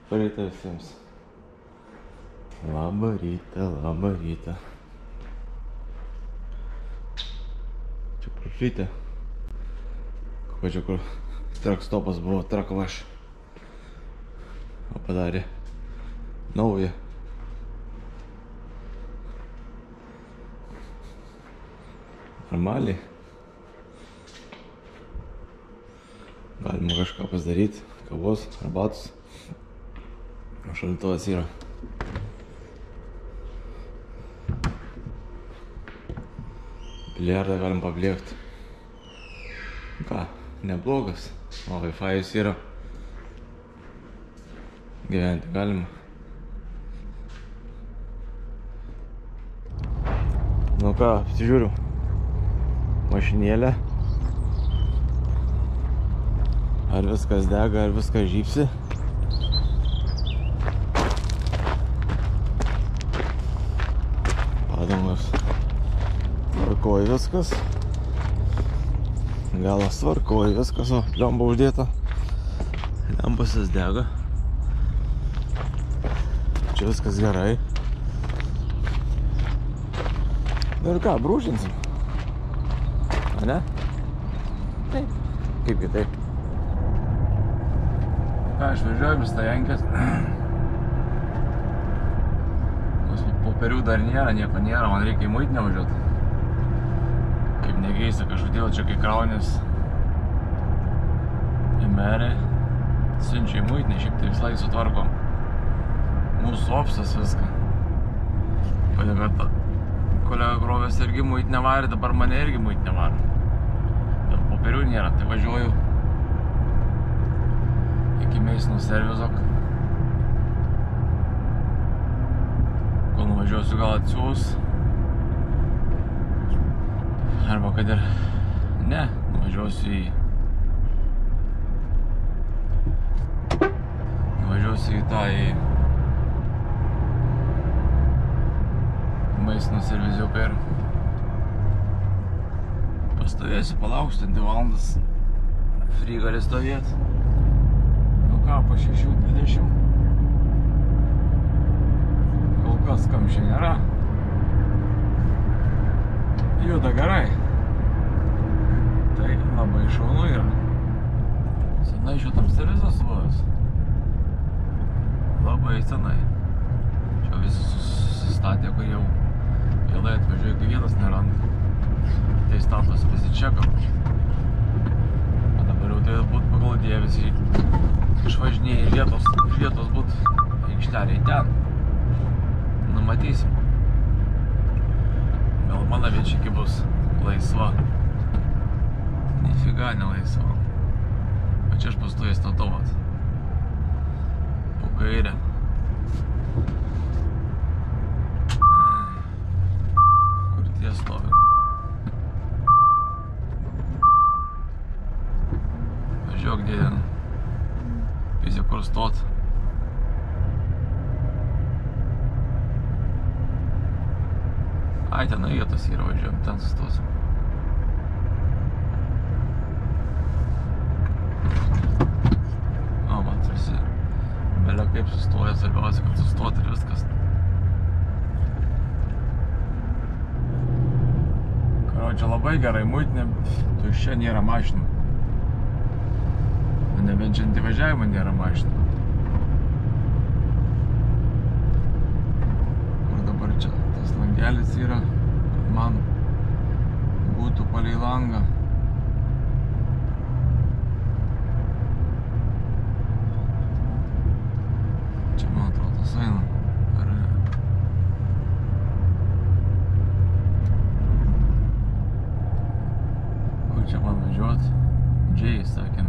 Labą rytą visiems. Labą rytą, labą rytą. Čia profitė. Kokia kur truck stopas buvo, truck wash. O padarė naują. Normaliai. Galima kažką pasidaryti. Kavos, arbatos. O šaldytuvas yra. Biliardą galim pabliekti. Ką, neblogas. O Wi-Fi'us yra. Gyventi galima. Nu ką, apsižiūriu. Mašinėlę. Ar viskas dega, ar viskas žypsi. Padangos. Tvarkoj viskas. Galas tvarkoj viskas, o lemba uždėta. Lempasas dega. Čia viskas gerai. Ir ką, brūžinsim? A ne? Taip. Kaip kitaip? Ką, išvažiuojam į Stajankes. Popierių dar nėra, nieko nėra, man reikia į muitinę važiuoti. Kaip negeista, kažkodėl čia kai kraunis į merį, siunčia į muitinę, šiaip tai visai sutvarkom. Mūsų opsas viską. Padėkata, kolega Grovės irgi muitinę varė, dabar mane irgi muitinę varė. Bet popierių nėra, tai važiuoju iki Meisinų servizo. Kol nuvažiuosiu, gal atsiūs. Arba kad ir ne, nuvažiuosiu į tą Meisinų serviziuką ir pastovėsiu, palauksiu, ten 2 valandas free gali stovėti. Nu ką, po 6:20. Kol kas kamščių nėra. Juda gerai. Tai labai šaunu yra. Senai šitam servizas buvęs. Labai senai. Čia visi susistatė, kur jau vėlai atvažiuoja, kai vietos neranda. Tai statos visi čekam. O dabar jau tai būt pagal visi išvažinėja iš vietos būt aikšteliai ten. Numatysim. Gal mano viečikė bus laisva. Nifiga nelaisva. O čia aš pastoju statovat. Po kairę. Kur tie stovi? Važiuok dėdien. Visi kur stot. Ai, ten vietos yra, važiuojam, ten sustosim. O, man tarsi belia kaip sustoja, svarbiausia, kad sustot ir viskas. Karo, čia labai gerai, muitinė, tuščia nėra mašinų. Nebent čia antivažiavimo nėra mašinų. Kur dabar čia tas langelis yra, kad man būtų palei langą. Čia man atrodo tas eina. Ar ne? Kur čia man važiuot? Džiai, sakėm.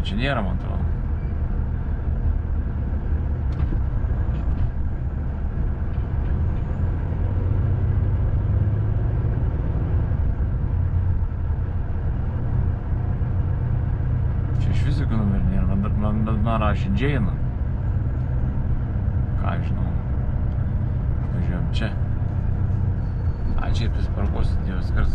Čia nėra, man atrodo. man rašė Džeina. Ką žinau. Važiuojam čia. Ačiū ir prisiparkuosiu, Dievas kars.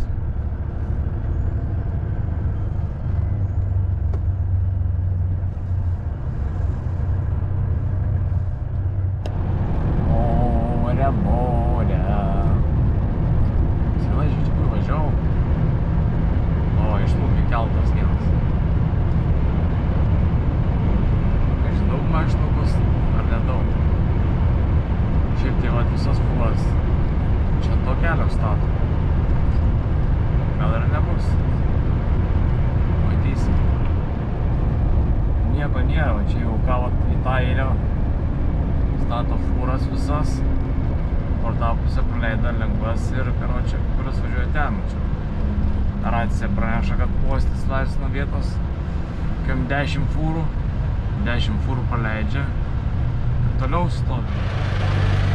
Stato fūras visas, por tą pusę praleido lengvas ir, karočią, kuris važiuoja ten. Racija praneša, kad uostis laisvino vietos, kokiam 10 fūrų praleidžia ir toliau stovi.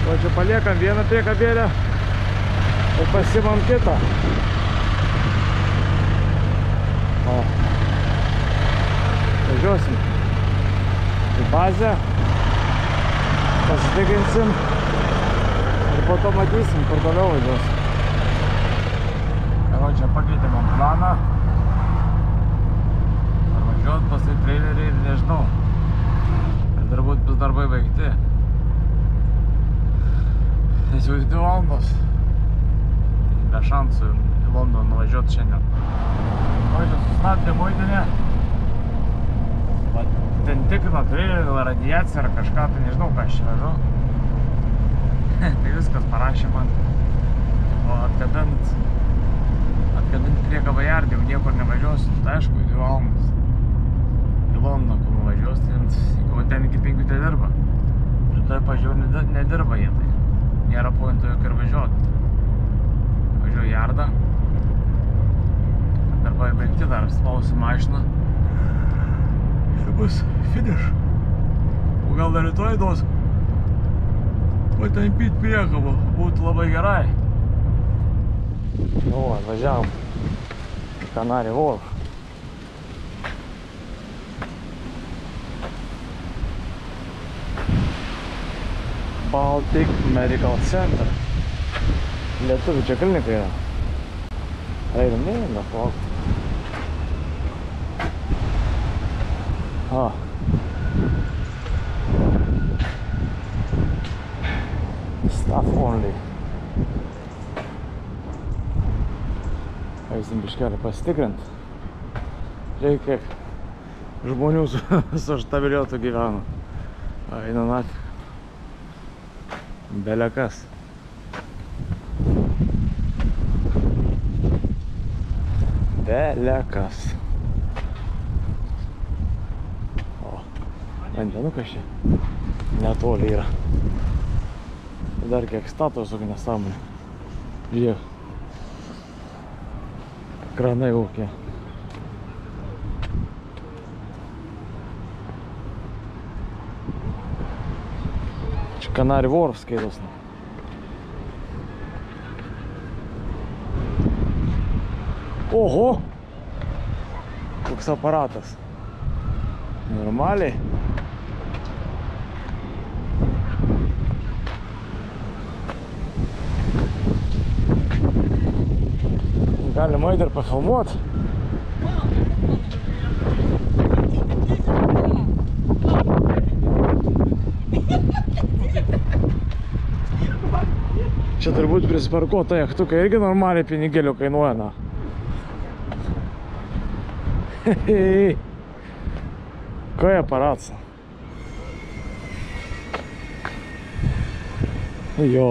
O čia paliekam vieną priekabėlę ir pasimam kitą. O. Važiuosim į bazę. Pasitikrinsim ir po to matysim, kur toliau važiuosim. Karočią, pakeitėm planą. Ar važiuot pas tai trailerį ir nežinau. Ir turbūt bus darbai baigti. Nes jau 2 valandos. Be šansų į Londoną nuvažiuot šiandien. Karočią, sustabdė muitinė. Ten tikrino trailerį, radiaciją ar kažką, tai nežinau, ką aš čia vežu. Tai viskas parašė man. O atkabint prie Kavajardį jau niekur nevažiuosiu. Tai aišku, 2 valandas. Į Londoną, kur nuvažiuos, ten iki 5 tai dirba. Rytoj pažiūrėjau, nedirba jie tai. Nėra pointo jokio ir važiuoti. Važiuoju į Jardą. Darbai baigti, dar spausiu mašiną. Ir bus finish. O gal dar rytoj duos patampyt priekabą, būtų labai gerai. Nu, atvažiavom į Canary Wharf. Baltic Medical Center. Lietuvių čia klinika yra. Einam, neina, palauk. Staff only. Eisim biškelį pasitikrint. Žiūrėk, kiek žmonių su štabeliotu gyvena. Eina nafig. Belekas. Belekas. Vandenukas čia netoli yra. Dar kiek statos, o nesąmonė. Žiūrėk. Kranai ūkė. Čia Canary Wharf skaitos. Oho! Koks aparatas. Normaliai. Galima eit ir pafilmuot. Čia turbūt prisiparkuota jachtukai irgi normaliai pinigėlių kainuoja, na. Какой аппарат? Йо.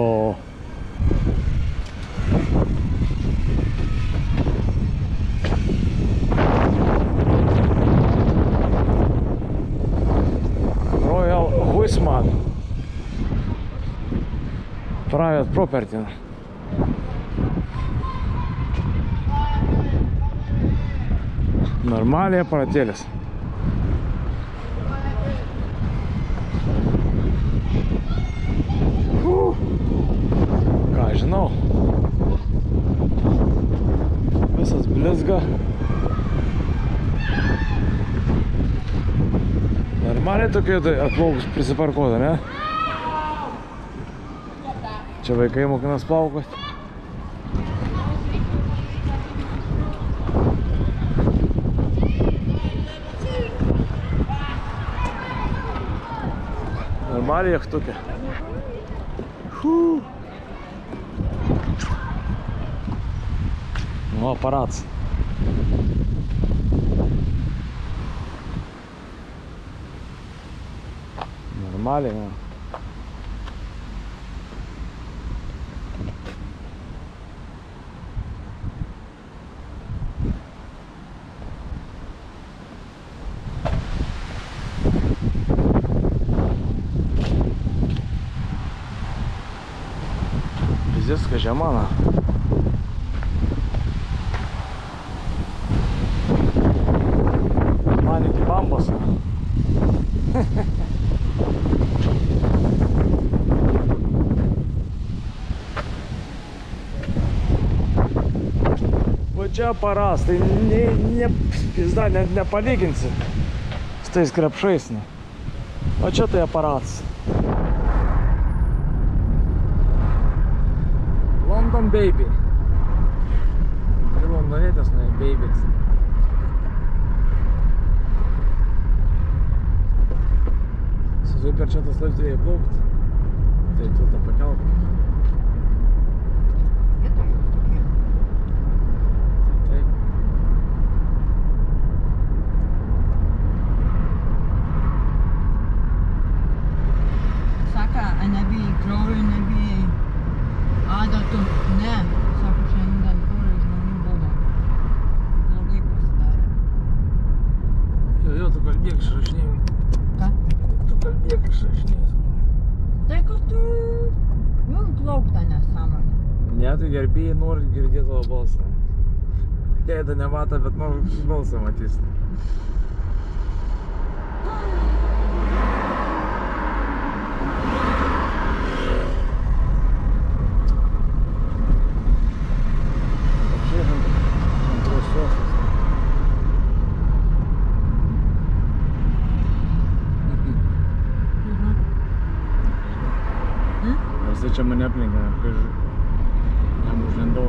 Royal Huisman. Private property. Нормальный аппарателес. Ką žinau. Visas blizga. Normaliai tokia atplaukus prisiparkuota, ne? Čia vaikai mokinas plaukot. Normaliai jachtukė. Nu, aparatas. Normaliai, ne? Пиздецкая жамана. Маленький бамбас. Вот čia aparatas, tai pizda, nepalyginsi su tais krepšais. O čia tai aparatas. London baby. Tai londonėtės, babies. Suzuji per čia tas laivs turėjai plaukt. Tai tu tą pakelk. Saka, nebijai kraujo, nebijai adatų. Ne, sako, šiandien pūrai žmonių buvo. Blogai pasidarė. Jo, tu kalbėk išrašinėjai. Ką? Tu kalbėk išrašinėjai. Tai kad tu jum plauk tą nesąmonę. Ne, tu gerbėjai nori girdėti tavo balsą. Veidą nemato, bet nori balsą matys. Čia mane aplinka, kai jam užlindau.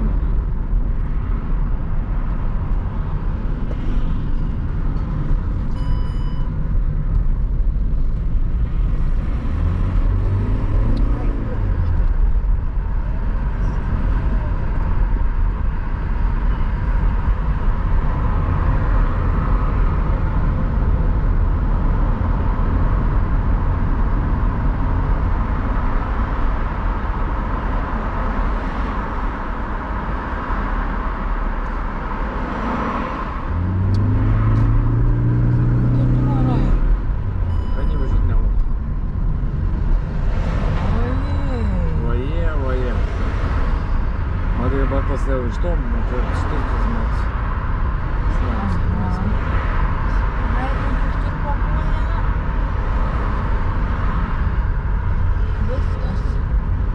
Iš to, tai sturtas mes.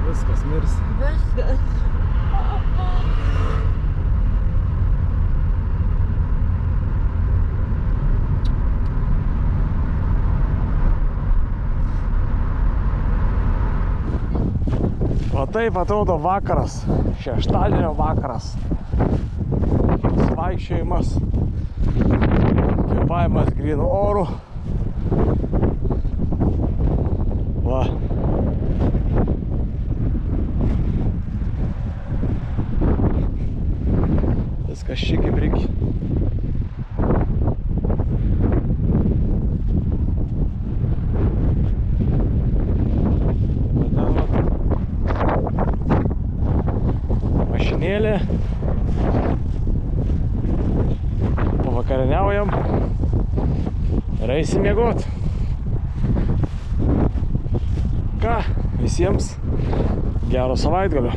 Viskas mirs. Viskas. O taip atrodo vakaras, šeštadienio vakaras. Vaikščiojimas, kvėpavimas grynu oru. Va. Viskas šį kaip reikia. Mašinėlė. Pavakarieniaujam ir eisim miegot. Ką, visiems gero savaitgalio.